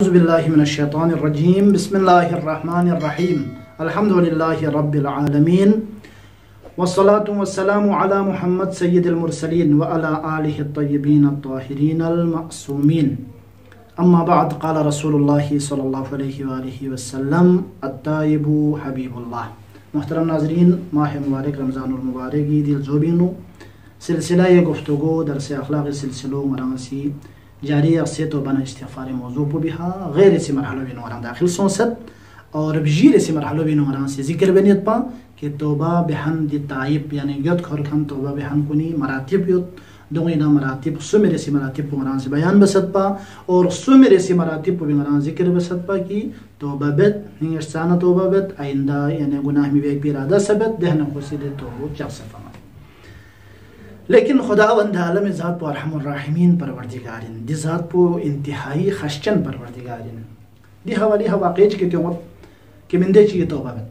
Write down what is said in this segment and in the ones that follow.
बिस्मिल्लाहिर्रहमानिर्रहीम बिस्मिल्लाहिर्रहमानिर्रहीम अल्हम्दुलिल्लाहि रब्बिल आलमीन वस्सलातु वस्सलामु अला मुहम्मद सय्यिदिल मुरसलीन व अला आलिहि त्तय्यिबीन अत्ताहिरीनल मासूमीन अम्मा बाद क़ाला रसूलुल्लाहि सल्लल्लाहु अलैहि व आलिहि वसल्लम अत्ताइबु हबीबुल्लाह। मुहतरम नाज़रीन, माह मुबारक रमज़ानुल मुबारक की दिल जोबिनु सिलसिला ये गुफ्तगू दरस अखलाक़ सिलसिलो मरासी जारी से तो बना इस्तिग़फ़ार मौज़ू को बिहा गैर से मरहलो बिन वरान दाखिल सोसत और बजीर से मरहलो बिन वरान से जिक्र बनियत पा कि तौबा बेहन दी ताइब यानी यद खर खम तौबा बेहन कुनी मरातिब युत दोइना मरातिब सुमेरे से मरातिब को वरान से बयान बसत पा और सुमेरे से मरातिब को भी वरान जिक्र बसत पा कि तौबा बेद निंगसाना तौबा बेद आइंदा यानी गुनाह में एक इरादा सबत दहन को सीधे तो क्या सफा। लेकिन खुदावंद आलम ज़ात पो अरहमुर राहिमीन परवरदिगारिन दि ज़ात पो इंतहाई खश्चन परवरदिगारिन दि हवाली हवाक़ेज के त्योमत कि मिंदे ची तौबा बेद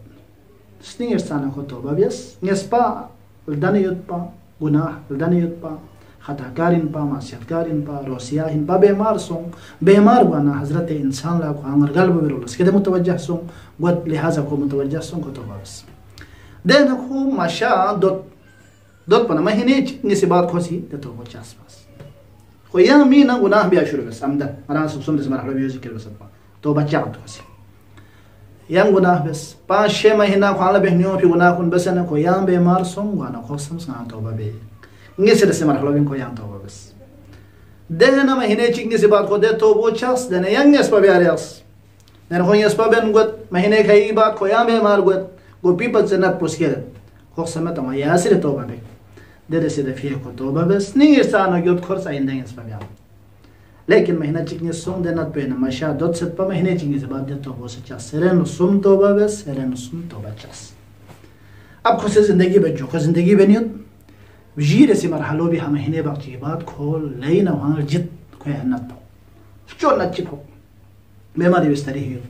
स्निंग इरसाना को तौबा बेस नेस्पा लदन युत्पा गुनाह लदन युत्पा खताकारिन पा मासियतकारिन पा रोसियाहिन पा बेमार सोंग बेमार वाना हज़रत इंसान ला को आंगर गल्ब बिरोलस के मुतवज्जह सोंग वत लिहाजा को मुतवज्जह सोंग को तौबा बेस देन को माशा दोत पना महीने निसे बात खोसी तो वो चास पास खोया मी ना गुनाह भी आशुर बस आमदा मरान सब सुन मरहलो भी जिक्र बस तो बच्चा तो खोसी yang गुनाह बस 5-6 महीना खाला बहनियों पे गुनाह कुन बस ना खोया बेमार सोंग वाना खोसम सा तौबा बे निसे से मरहलो बिन खोया तौबा बस देना महीने चिंग से बात खो दे तो वो चास देना yang nes pa biares देना खोया स्पा बेन गुत महीने खाई बात खोया बेमार गुत गोपी पचना पुस्केल खोसम तमा यासिर तौबा बे दे से दफिया को तौबा बस नहीं इंसान युद्ध खर्च आइंदा इस पर लेकिन महीना चिकने सोंग देना पे न मशा दोत से पर महीने चिकने से बाद तो वो सच्चा सेरेन सुम तौबा बस सेरेन सुम तौबा चस अब खुद से जिंदगी बच्चों को जिंदगी बनियत वजीर से मरहलो भी हम महीने बाकी बात खोल लेना वहां जित को है न तो चो न चिपो बेमारी बिस्तरी है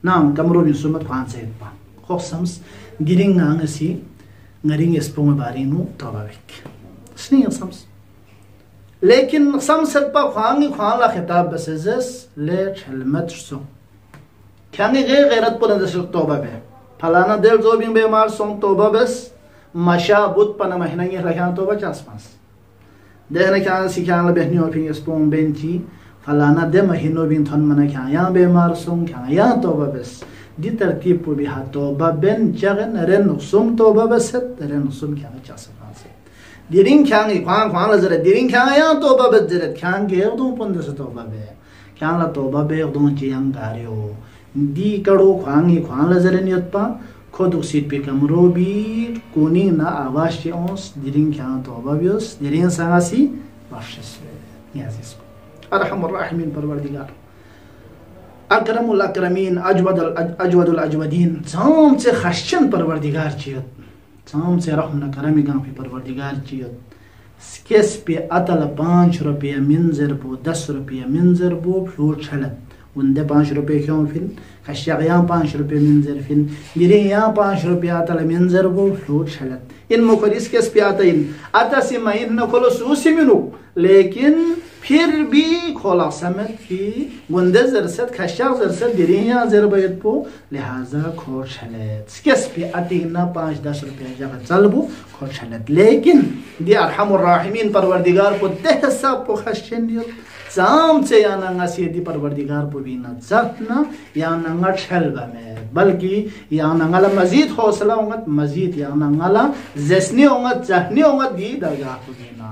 नाम कमरो भी सुमत खान से पा खोसम्स गिरिंग Angsi ngering espong barinu tawabik sni sams lekin samsat pa khangi khala khitab basazas le chalmat so khangi gairat pun das toba be falana del zobing be mar song toba bas masha but pana mahina ngi rakhan toba chas pas dehna khan sikhan be ni oping espong benchi falana de mahino bin thon mana khan ya be mar song khan ya toba bas دي ترتيب بها توبة بين جغن رن سوم توبة بس رن سوم كان جاسم فانسي ديرين كان يقان لزر ديرين كان يا توبة بدرت كان غيردون بندس توبة به كان لا توبة به غدون جيان غاريو دي كرو قان لزر نيتبا خود سيت بكمرو بي كوني نا آواشي اونس ديرين كان توبة بيوس ديرين سانسي باشس نيازيس ارحم الراحمين परवरदिगार अकरमुल अकरमीन अजवदुल अजवदीन साम से खश्चन परवरदिगार चियत साम से रहम न करमी गां पे परवरदिगार चियत स्केस पे अतल 5 रुपया मिंजर बो 10 रुपया मिंजर बो फ्लोर छलत उनदे 5 रुपये क्यों फिन खश्या या 5 रुपये मिंजर फिन गिरे या 5 रुपया अतल मिंजर बो फ्लोर छलत इन मुखरिस केस पे आता इन आता से महीन न खोलो सूसी मिनु लेकिन फिर भी खोला समझ कि गुंदे जरसत खशा जरसत दिरिया जरबयत पो लिहाजा खोशलत स्केस पे अतीना 5-10 रुपया जगह चलबो खोशलत लेकिन दि अरहमुर राहिमीन परवरदिगार को दहसा पो खशनियत साम से या नंगा सीधी परवरदिगार पो भी न जतना या नंगा छलबा में बल्कि या नंगा मजीद हौसला होंगत मजीद या नंगा जस्नी होंगत जहनी होंगत दी दरगाह को देना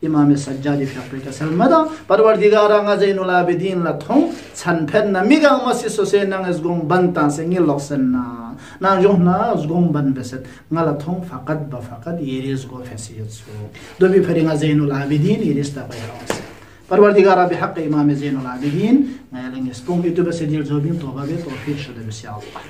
इमाम सज्जाद फ़िक़्र का सलमदा परवरदिगार आंगा ज़ैनुल आबिदीन लथों छनफेन नमिगा मसी सोसे नंगस गुम बनता से गिलोसना ना जो ना गुम बन बेसत ngalathong faqat ba faqat yeris go fesiyat so do bi feringa Zainul Abidin yeris ta bayawase परवरदिगार बिहक़ इमाम Zainul Abidin ngalang espong itu bese dil zobin toba be tawfiq shada bi Allah।